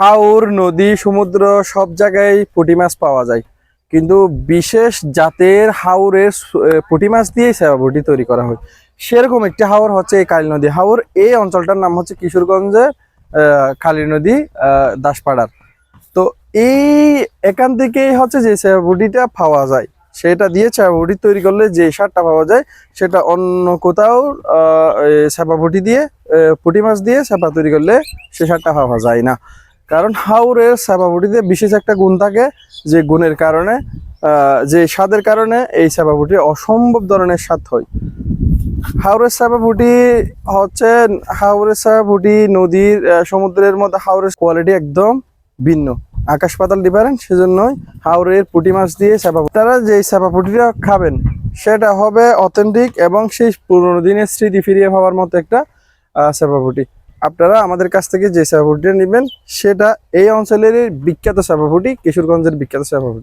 হাওর, নদী, সমুদ্র সব জায়গায় পুঁটি মাছ পাওয়া যায়, কিন্তু বিশেষ জাতের হাওরের পুঁটি মাছ দিয়েই সেবা পুঁটি তৈরি করা হয়। সেরকম একটি হাওর হচ্ছে এই কালী নদী হাওর। এই অঞ্চলটার নাম হচ্ছে কিশোরগঞ্জের কালী নদী দাসপাড়ার। তো এখান থেকেই হচ্ছে যে সেবা পুঁটিটা পাওয়া যায়, সেটা দিয়ে সেবা পুঁটি তৈরি করলে যে স্বাদটা পাওয়া যায় সেটা অন্য কোথাও সেবা পুঁটি দিয়ে পুঁটি মাছ দিয়ে সেবা তৈরি করলে সে স্বাদটা পাওয়া যায় না। কারণ হাওরের সেবা পুঁটিতে বিশেষ একটা গুণ থাকে, যে গুণের কারণে যে স্বাদের কারণে এই সেবা পুঁটি অসম্ভব ধরনের স্বাদ হয়। হাওরের সেবা পুঁটি হচ্ছে হাওরের সেবা পুঁটি নদীর সমুদ্রের মধ্যে হাওরের কোয়ালিটি একদম ভিন্ন, আকাশ পাতাল ডিফারেন্ট। সেজন্যই হাওরের পুঁটি মাছ দিয়ে সেবা তারা যে সেবা পুঁটিটা খাবেন সেটা হবে অথেন্টিক এবং সেই পুরোনো দিনের স্মৃতি ফিরিয়ে পাওয়ার মতো একটা সেবা পুঁটি। আপনারা আমাদের কাছ থেকে যে সেবা পুঁটিটা নেবেন সেটা এই অঞ্চলের বিখ্যাত সেবা পুঁটি, কিশোরগঞ্জের বিখ্যাত সেবা পুঁটি।